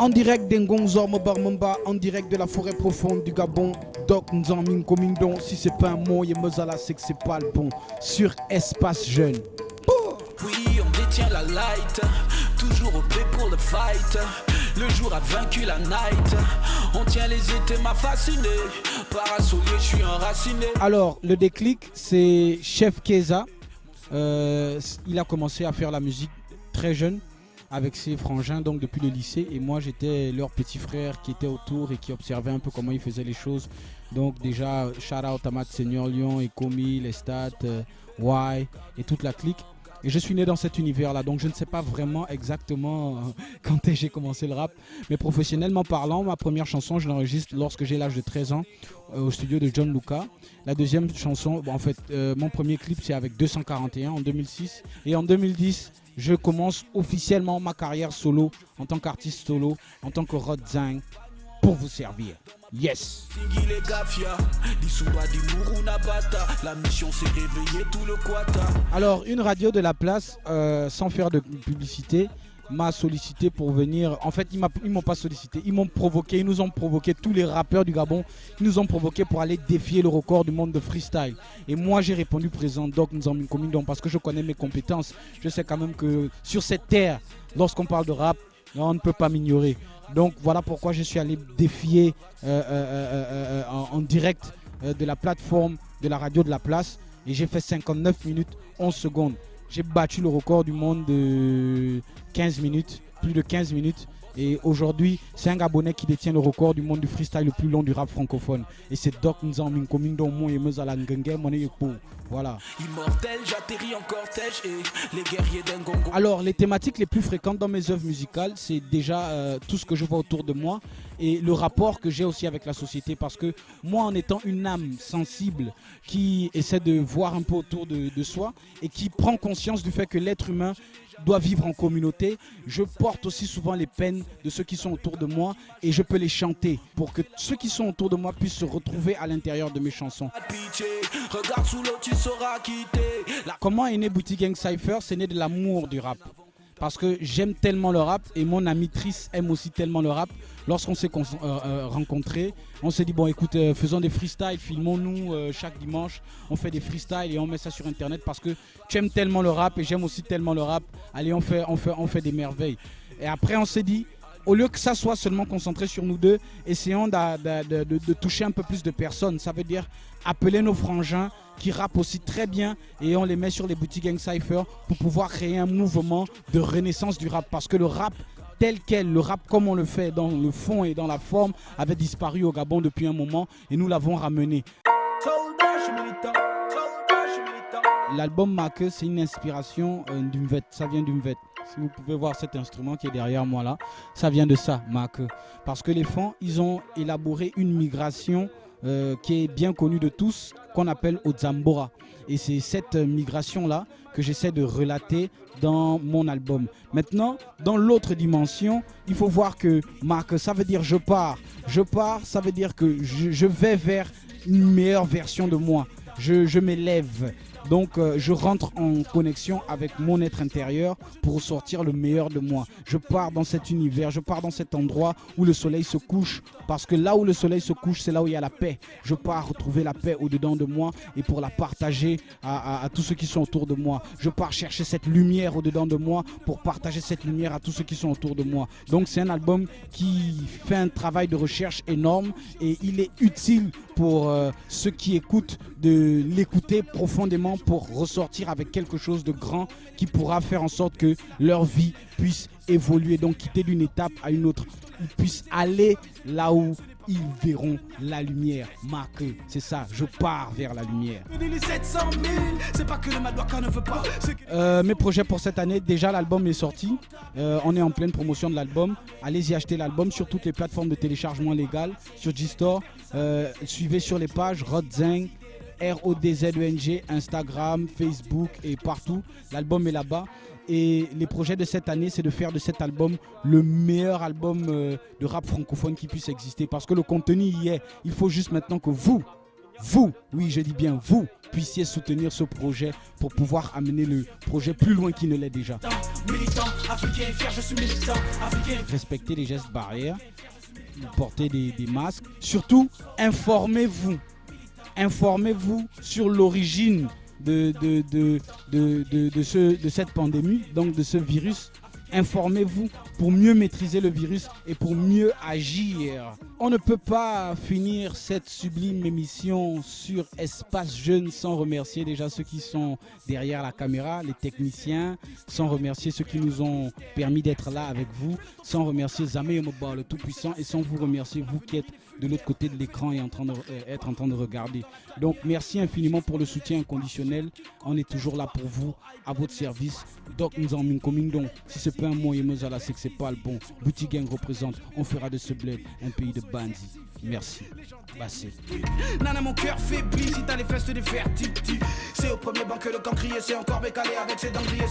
En direct d'Ngonzor Mobarmamba, en direct de la forêt profonde du Gabon, Doc Nzamin Komindon. Si c'est pas un mot, Yemozala, c'est que c'est pas le bon. Sur Espace Jeune. Oui, on détient la light, toujours au paix pour le fight. Le jour a vaincu la night. On tient les étés, m'a fasciné. Parasolier, je suis enraciné. Alors, le déclic, c'est Chef Keza. Il a commencé à faire la musique très jeune avec ses frangins, donc depuis le lycée. Et moi, j'étais leur petit frère qui était autour et qui observait un peu comment ils faisaient les choses. Donc déjà, shout out à Matt Seigneur Lyon, Ekomi, Lestat, Y et toute la clique. Et je suis né dans cet univers-là, donc je ne sais pas vraiment exactement quand j'ai commencé le rap. Mais professionnellement parlant, ma première chanson, je l'enregistre lorsque j'ai l'âge de 13 ans au studio de John Luca. La deuxième chanson, mon premier clip, c'est avec 241 en 2006. Et en 2010, je commence officiellement ma carrière solo, en tant qu'artiste solo, en tant que Rod Zang, pour vous servir. Yes. Alors, une radio de la place, sans faire de publicité, m'a sollicité pour venir. En fait, ils m'ont pas sollicité, ils m'ont provoqué, ils nous ont provoqué, tous les rappeurs du Gabon, ils nous ont provoqué pour aller défier le record du monde de freestyle. Et moi, j'ai répondu présent, Doc Nzamin Komindon, parce que je connais mes compétences. Je sais quand même que sur cette terre, lorsqu'on parle de rap, on ne peut pas m'ignorer. Donc voilà pourquoi je suis allé défier en direct de la plateforme de la radio de la place. Et j'ai fait 59 minutes 11 secondes. J'ai battu le record du monde de 15 minutes, plus de 15 minutes. Et aujourd'hui, c'est un Gabonais qui détient le record du monde du freestyle le plus long du rap francophone. Et c'est Doc Nzamin Komindon, mon Yemezala Ngenge, mon Yekpo. Voilà. Immortel, j'atterris en cortège et les guerriers d'Ngongo. Alors, les thématiques les plus fréquentes dans mes œuvres musicales, c'est déjà tout ce que je vois autour de moi et le rapport que j'ai aussi avec la société. Parce que moi, en étant une âme sensible qui essaie de voir un peu autour de soi et qui prend conscience du fait que l'être humain doit vivre en communauté, je porte aussi souvent les peines de ceux qui sont autour de moi et je peux les chanter pour que ceux qui sont autour de moi puissent se retrouver à l'intérieur de mes chansons. Regarde sous l'eau, tu sauras quitter. Comment est né Booty Gang Cypher? C'est né de l'amour du rap. Parce que j'aime tellement le rap et mon ami Triss aime aussi tellement le rap. Lorsqu'on s'est rencontrés, on s'est dit bon écoute, faisons des freestyles, filmons-nous chaque dimanche, on fait des freestyles et on met ça sur internet parce que tu aimes tellement le rap et j'aime aussi tellement le rap. Allez, on fait des merveilles. Et après on s'est dit, au lieu que ça soit seulement concentré sur nous deux, essayons de toucher un peu plus de personnes. Ça veut dire appeler nos frangins qui rappent aussi très bien et on les met sur les Booty Gang Cypher pour pouvoir créer un mouvement de renaissance du rap. Parce que le rap tel quel, le rap comme on le fait dans le fond et dans la forme, avait disparu au Gabon depuis un moment et nous l'avons ramené. L'album Make, c'est une inspiration d'Umvet, ça vient d'Umvet. Si vous pouvez voir cet instrument qui est derrière moi là, ça vient de ça, Make. Parce que les Fonds, ils ont élaboré une migration qui est bien connue de tous, qu'on appelle Ozambora. Et c'est cette migration-là que j'essaie de relater dans mon album. Maintenant, dans l'autre dimension, il faut voir que Make, ça veut dire je pars. Je pars, ça veut dire que je vais vers une meilleure version de moi. Je m'élève. Donc je rentre en connexion avec mon être intérieur pour sortir le meilleur de moi. Je pars dans cet univers, je pars dans cet endroit où le soleil se couche. Parce que là où le soleil se couche, c'est là où il y a la paix. Je pars retrouver la paix au-dedans de moi et pour la partager à tous ceux qui sont autour de moi. Je pars chercher cette lumière au-dedans de moi pour partager cette lumière à tous ceux qui sont autour de moi. Donc c'est un album qui fait un travail de recherche énorme et il est utile pour ceux qui écoutent de l'écouter profondément pour ressortir avec quelque chose de grand qui pourra faire en sorte que leur vie puisse évoluer, donc quitter d'une étape à une autre. Ils puissent aller là où ils verront la lumière. Marqué, c'est ça, je pars vers la lumière. Mes projets pour cette année, déjà l'album est sorti. On est en pleine promotion de l'album. Allez-y acheter l'album sur toutes les plateformes de téléchargement légales, sur G-Store. Suivez sur les pages Rodzeng, RODZENG, Instagram, Facebook et partout. L'album est là-bas. Et les projets de cette année, c'est de faire de cet album le meilleur album de rap francophone qui puisse exister. Parce que le contenu y est. Il faut juste maintenant que vous, oui je dis bien vous, puissiez soutenir ce projet pour pouvoir amener le projet plus loin qu'il ne l'est déjà. militant, africain fier, je suis militant, africain. Respectez les gestes barrières, portez des masques. Surtout, informez-vous. Informez-vous sur l'origine de cette pandémie, donc de ce virus. Informez-vous pour mieux maîtriser le virus et pour mieux agir. On ne peut pas finir cette sublime émission sur Espace Jeune sans remercier déjà ceux qui sont derrière la caméra, les techniciens, sans remercier ceux qui nous ont permis d'être là avec vous, sans remercier Zame Yomoba, le Tout-Puissant, et sans vous remercier, vous qui êtes de l'autre côté de l'écran et en train de regarder. Donc merci infiniment pour le soutien inconditionnel. On est toujours là pour vous, à votre service. Donc nous en donc si c'est pas un mot Yemozala, c'est que c'est pas le bon. Boutique Gang représente, on fera de ce bled un pays de bandits. Merci. Bassé. Nana, mon cœur faiblit si t'as les fesses de vertige. C'est au premier banc que le camp criait, c'est encore bécalé avec ses dents grillées.